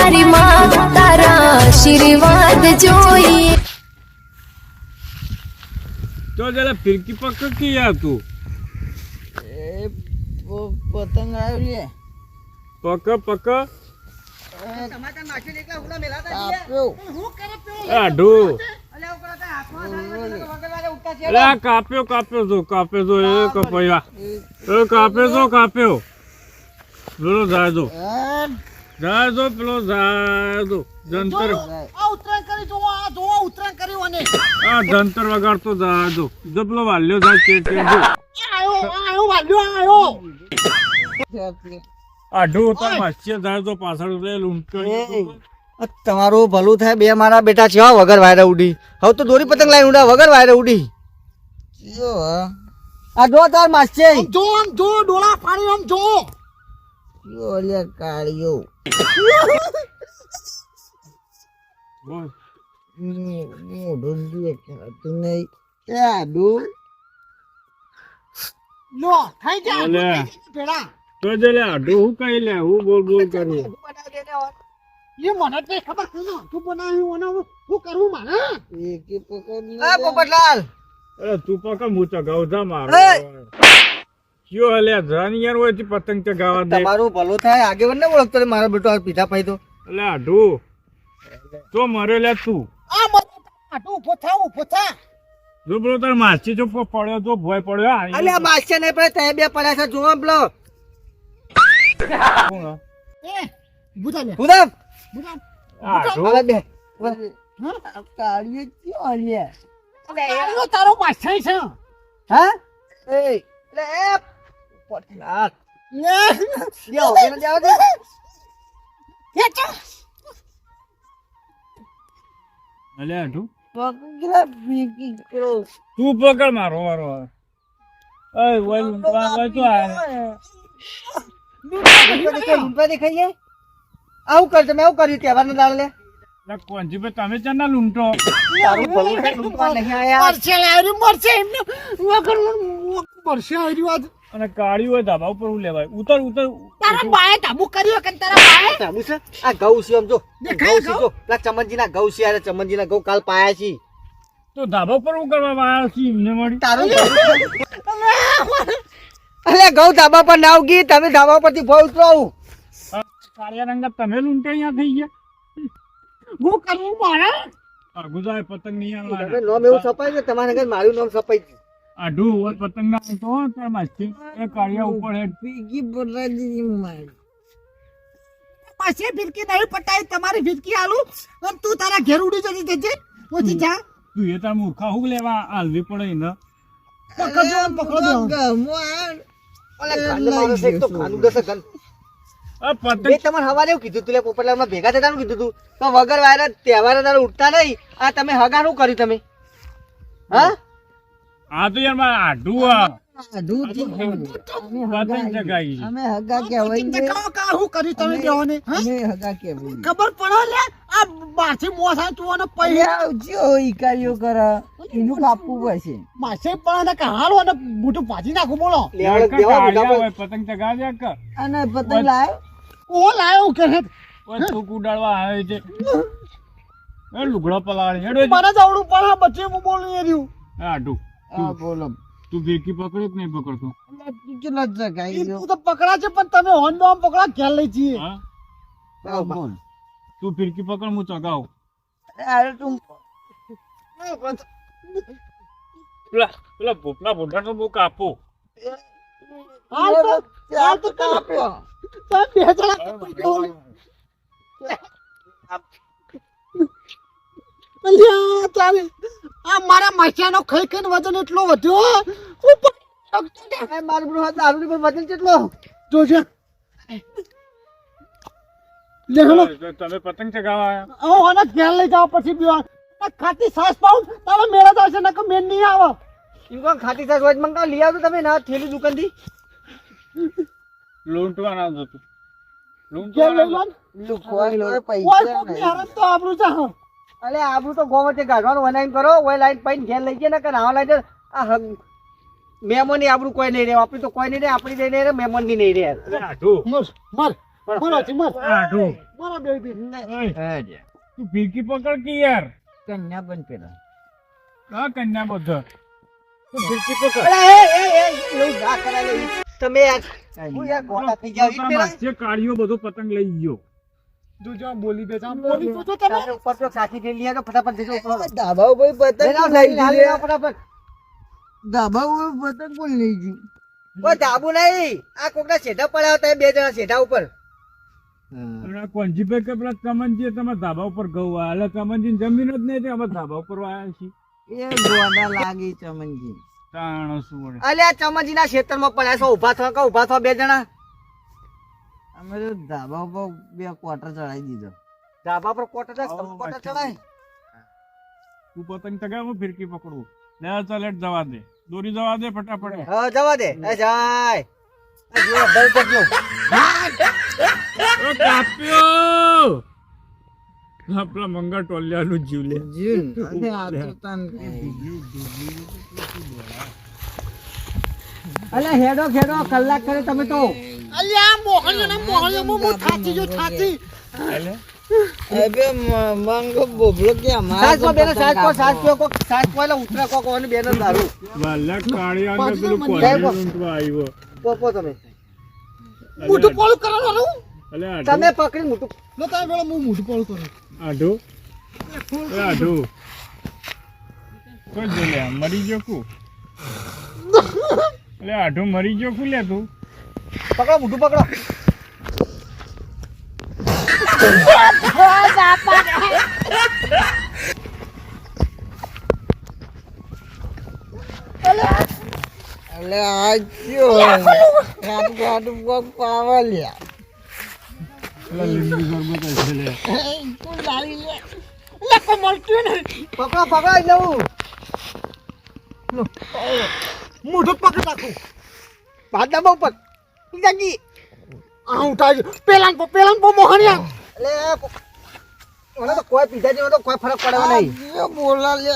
મારી માં તારા આશીર્વાદ જોઈએ. તો જરા ફિરકી પકડ કે યાર તું એ પતંગ આવ્યો લે પકડ ટમાટર નાખી દે કે ઉલા મેલા તા કાપ્યો હું કરે પે આઢો અલે ઉકરા તા હાથમાં સારી વગર ઉઠતા છે અરે કાપ્યો જો એ કપૈયા એ કાપ્યો પેલો જાય જો જંતર આ ઉતરાણ કરી જો આ જો ઉતરાણ કર્યું અને આ જંતર વગાડતો જાય જો પેલો વાલ્યો જાય કે આયો વાલ્યો આઢો તાર માસ્ય જાય તો પાછળ લે લૂંટણી તમારું ભલું થાય બે મારા બેટા છે વગર વાયરે ઉડી હવે તો દોરી પતંગ લાવી ઉડા વગર વાયરે ઉડી આ જો તાર માસ્ય જો આમ જો ડોલા પાડી આમ જો લે કાળિયો બોલ મોઢું દેખાતું નહીં એ આડુ લો થઈ જા અલે. પેડા તો જે લે આઢો હું કઈ લે હું બોલ કરું એ મને તે ખબર છે ને તું બનાવ્યું અને હું કરું મારે એક પકડ એ પોપટલાલ અરે તું પકડ હું ચગાવ જા મારો એ! કયો હલે ધરાની યાર હોય પતંગ ચગાવા દે તમારું ભલું થાય આગેવાન ને ઓળખતો રે મારો બેટો આ પીઠા પાઈ તો એટલે આઢો તો મરે લે તું આ મને આટું ઉભો થા જો બોલો તાર માછી જો પડ્યો તો ભય પડ્યો આ અલે આ બાદશાહ ને પડે તે બે પડ્યા છે જોવા પેલો કોણ હે? એ બુધા લે ઉદમ બુધા આઢો હવે બે હા કાળિયો ક્યો લે આયો તારો માછાઈ છે હા એ લે એ પોપટલાલ લે લ્યો એને જાવ દે એ ચા અલે આઢો પકડા ફીકી કરો તું પકડ મારો વારો ઓય વય તો આ લૂંટવા દેખાઈએ આવું કર તમે આવું કર્યું તહેવારના દાડે લે લે કોંજી ભાઈ તમે ચાના લૂંટો તારું ભલું થાય લૂંટવા નહીં આયા મરશે લાવ્યું મરશે એમને વગર મરશે આવ્યું આજ અને કાળી હોય ધાબા ઉપર હું લેવાય ઉતર તારા બાએ ધાબુ કર્યું કે તારા બાએ સાબુ છે આ ઘઉં છે આમ જો દેખાય ઘઉં છે જો પેલા ચમનજીના ઘઉં છે યાર ચમનજીના ઘઉં કાલ પાયા છે તો ધાબા ઉપર હું કરવા આવ્યા છી એમને મળી તારું અલે ઘઉં ધાબા પર ના ઉગી તમે ધાબા પરથી ભો ઉતરો કાળિયા રંગા તમે લૂંટે અહીંયા થઈ ગયા હું કરવું મારે આ ગુજાય પતંગ નહીં તમે આવવાના નામ એવું છપાય છે તમારા ઘર મારું નામ છપાય છે આઢો હોય પતંગ ના આવતો હોય તાર માછી એ કાળિયા ઉપર હેડ પીગી બોલાજી મારી પાસે ફિરકી નહીં પટાઈ તમારી ફિરકી આલું અને તું તારા ઘેર ઉડી જતી જજે ઓછી જા તું એ તાર મૂર્ખા હું લેવા હાલવી પડે ને પકડજો ઓલે ખાંડ મારો છે એક તો ખાનું દસે ગન આ બે પતંગ તમારે હવારે એવું કીધું તું લે પોપટલાલમાં ભેગા થતા કીધું તું તો વગર વાયરા તહેવાર ઉઠતા નહીં આ તમે હગાનું કર્યું તમે હા આ તો યાર મારા આઢું આ દૂધ પતંગ ચગાઈ અમે હગા કહેવાય હું કરી તમે દેવાને અમે હગા કહેવાય ખબર પડે લે આ બારથી મોસા તું અને પૈ જો ઈકારીઓ કરે એનું કાપવું પડશે માસે પણ કે હાલો અને બૂટું ભાજી નાખું બોલો કાળિયા હોય પતંગ ચગા દે કે અને પતંગ લાયો ઓ લાયો કે હે ઓય થૂક ઉડાડવા આવે છે એ લુગડો પલાળી હેડો મને જવડું પણ બચ્ચે હું બોલી રહ્યું આઢું આ બોલો તું ફિરકી પકડે કે નહીં પકડતો કેટલા જગાઈ તું તો પકડા છે પણ તમે હોન નો પકડા ઘેર લઈ જઈએ હા બોલ તું ફિરકી પકડ હું ચગાવ અરે તું પેલા ભોપલા ભોંડા નો બહુ કાપો હાલ તો કાપ્યો તમે બે જણા અલ્યા તારે આ મારા માછાનો ખાઈ ખાઈને વજન એટલો વધ્યો મારું બ્રો દારૂ પર વજન કેટલો જોજે લે હેલો તમે પતંગ ચગાવવા આવ્યા ઓ અને ઘેર લઈ જાવ પછી બે ખાતી સાસ પાઉં તારે મેળા જશે ને કે મેન નહીં આવે ઈકો ખાટી સાસ રોજ મંગાવ લઈ આવજો તમે ના થેલી દુકાન થી લૂંટવા ના જતું ઘેર લઈ લૂંટવા જાવ લુખવાઈ લો કોઈ પૈસા કોક હેરાન તો આબરૂ જા અલે આબરૂ તો ગોમ વચ્ચે ગાઢવાનું વનાઈને કરો ઓય લાઈન પૈન ઘેર લઈ ગયા ને કે નાવા લાઈ આ મહેમાન ની આબરૂ કોઈ નહીં રહે આપણી તો કોઈ નહીં રહે આપણી નહીં રહે મહેમાન ની નહીં રહે આઢું મર બોલો ચીમસ આઢો બોલો બેબી ઓય, તું ફિરકી પકડ કે યાર કન્યા બન પેલા આ કન્યા બધો તું ફિરકી પકડ અરે એવું ના કરાય લે. તમે યાર હું યાર ગોળા થઈ જાવ ઈ પેલા જે કાળીઓ બધો પતંગ લઈ ગયો જોજો બોલી બે જામ બોલી જોજો તમે તારે ઉપર તો સાથી ફેર લીયા તો ફટાફટ જજો ઉપર ધાબા ઉપર પતંગ લઈ લઈ જાઓ, ગઈ ફટાફટ ધાબા ઉપર પતંગ પણ લઈ ગઈ ઓ ધાબુ નહીં આ કોકના શેઢા પડ્યા હતા બે જણા શેઢા ઉપર અને કોંજીભાઈ કે પેલા કમનજી તમે ધાબા ઉપર ગૌ હાલે કમનજી જમીન જ નહીં અમે ધાબા ઉપર આવ્યા છીએ એ ગોડા લાગી ચમનજી તાણો શું વળે અલે આ ચમનજી ના ખેતરમાં પડ્યા છો ઉભા થવા બે જણા અમે તો ધાબા ઉપર બે ક્વાર્ટર ચડાવી દીધો ધાબા પર કોટર ચડાય તું પતંગ ચગાવ હું ફિરકી પકડું લે ચાલ હેઠ જવા દે દોરી જવા દે ફટાફટ હા જવા દે એ જાય આ જો દર કરજો ઓ કાપ્યો આપણા મંગા ટોલિયાનું જીવ લે જીન અને આ તો તન અલે હેડો ખેડો કલાક કરે તમે તો અલ્યા મોહણિયો મો થાચી જો થાચી અબે મંગો બોબલો કે સાત કો બેનો અમાર સાત કો સાત કો એટલે ઉતરા કો કોને બેનો દારૂ વાલા કાળિયા ને પેલું જાય કોન્ફિડન્સ આવ્યો પોપો તમે મોટું પોળું કરવાનું અલે તમે પકડી મોટું નો તારે વેળા હું મોટું પોળું કરું આઢો આઢો કોઈ દે લે મરી ગયો કુ અલે આઢો મરી ગયો કુ લે તું પકડો મોટું પકડો અલે આજો કાટ પગ પાવલ્યા પેલા લીંબુ ગરબો કરે લે તું લાવી લે લે કો મળતું નહીં પકડો એટલે હું મોટું પકડી નાખું ભાત ડાબા ઉપર જાગી આ ઉઠાઈ પેલાન પો મોહણિયા એટલે મને તો કોઈ પીધા જેવો તો કોઈ ફરક પડે નહીં આ બોલા લે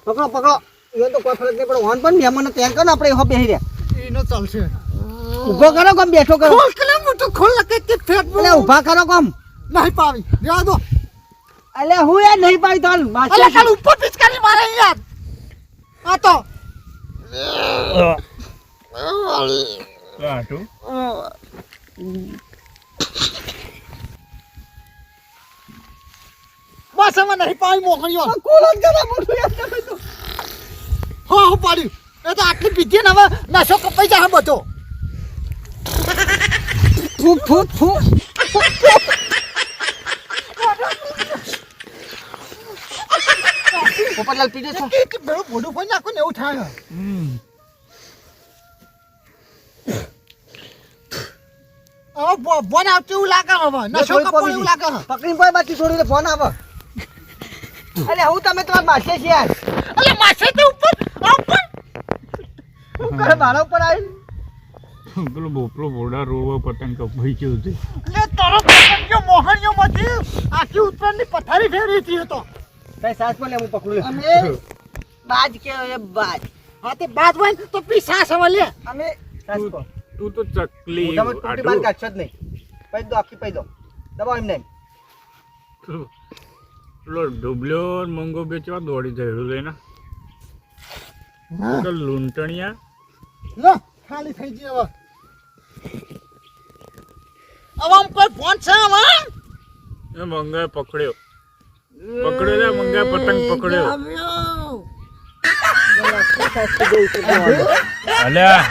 પકડો એ તો કોઈ ફરક નહીં પડે હોન પણ મહેમાનો તૈયાર કરો ને આપણે હો બેહી રહ્યા એનો ચાલશે ઊભો કરો કમ બેઠો કરો ખોલ કે મોટું ખોલ લકે કે ફેટ એટલે ઊભા કરો કમ નહીં પાવી જવા દો એટલે હું યાર નહીં પાડી તો અલે કાલ ઉપર પિચકારી મારે યાર આ તો આઢો બસ હવે નહીં પાવી મોહણિયો કોલો જરા મોટું યાર તમે તો હા પાડ્યું એ તો આટલી પીધી ને હવે નશો કપાઈ જાય બધો ફૂ પોપટલાલ પીજો છો કે બેડું મોઢું ફોઈ નાખું ને એવું થાય હવે બોન આવતું એવું લાગે હવે નશો કપાઈ એવું લાગે હવે પકડીને કોઈ બાકી છોડીને ફોન આવે અલે હું તમે તમારા માસે છે યાર અલે માસે તો ઉપર હું કરે મારા ઉપર આવી પેલો બોપલો બોડા રોવો પતંગ કપાઈ ગયો છે લે તારો પતંગિયો મોહણિયો માંથી આખી ઉત્તરની પથારી ફેરવી હતી તો કઈ સાસ પર લે હું પકડું લે અમે બાજ કે બાજ હા તે બાદ હોય ને તો પી સાસ હવે લે અમે સાસ પર તું તો ચકલી તમે ટોટી બાર કાઢશો જ નહીં પૈ દો આખી પૈ દો દબાવ એમ નહીં પેલો ડુબલ્યો મંગો બેચવા દોડી જઈડું લઈને તો લૂંટણિયા લો ખાલી થઈ ગઈ હવે આમ કોઈ ફોન છે હવે એ મંગાએ પકડ્યો લે મંગાએ પતંગ પકડ્યો અલ્યા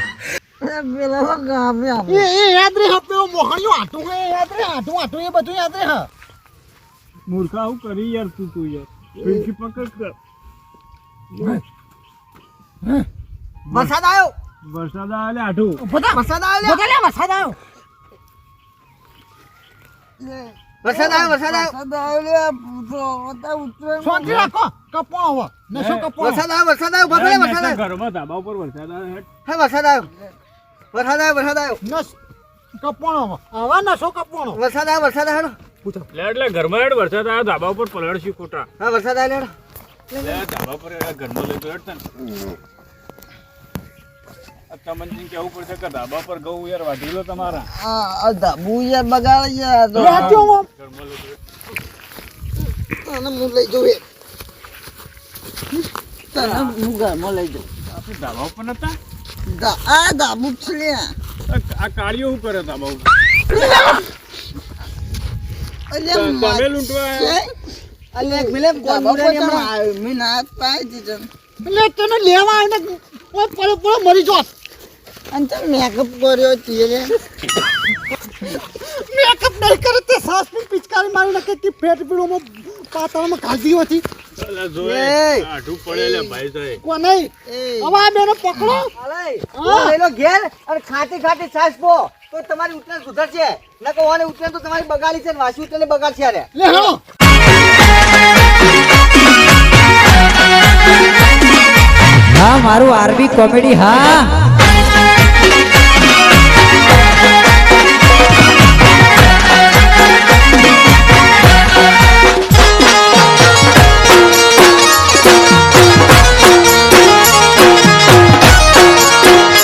પેલા ગામે આમ એ યાદ રે હપે મોહણિયો આટું હે યાદ રે આટું એ બધું યાદ રે હા મૂર્ખા હું કરી યાર તું યાર ફિરકી પકડ કર વરસાદ આવ્યો વરસાદ આવે આઠું વરસાદ આવ્યો વરસાદ આવ્યો વરસાદ આવ્યો સદાવલે પૂછો ઉતરે શાંતિ રાખો કપો હવે નશો કપો વરસાદ આવ્યો ભગલે વરસાદ આવ્યો ઘરમાં ધાબા ઉપર વરસાદ આવે હેઠ. હે વરસાદ આવ્યો નસ કપોણો હવે નશો કપોણો વરસાદ આવ્યો એટલે ઘરમાં હેઠ વરસાદ આવે ધાબા ઉપર પલળશું ખોટા હા વરસાદ આવ્યો લે ધાબા પર ઘરમાં લઈ તો હેઠ તને આ તમનજીને કહેવું પડશે કે ધાબા પર ઘઉં યાર વાઢી લો તમારા. આ ધાબુ યાર બગાડી ગયા તો લેજો આમ. ઘરમાં લોકો. તને હું લઈ જાઉં એ. તને હું ઘરમાં લઈ જાઉં. આપણે ધાબા ઉપર નતા? આ ધાબુ છે લ્યા. આ કાળીઓ શું કરે ધાબા ઉપર? અલ્યા તમે લૂંટવા આવ્યા? અલે એક મિલે ધાબા પર તમે આવ્યો. મેં ના પાઈ દીધો. એટલે તને લેવા આવીને ઓય પડો પડો મરી જોત. અને તમે મેકઅપ કર્યો તે મેકઅપ નહીં કરે તે સાસની પિચકારી મારી નાખે તે પેટ પીળોમાં પાતાળમાં ઘાલતી હતી. અલા જોએ, એ. આઢું પડે લે ભાઈ સાહેબ. કોઈ નહીં. હવે આ બેને પકડો. અલે લઈ લો ઘેર અને ખાટી ખાટી છાશ પો તો તમારી ઉતરાણ સુધરશે નકર ઓને ઉતરાણ તો તમારી બગાડી છે ને વાસી ઉતરાણ બગાડશે અરે લે હેલો. હા મારું આરબી કોમેડી હા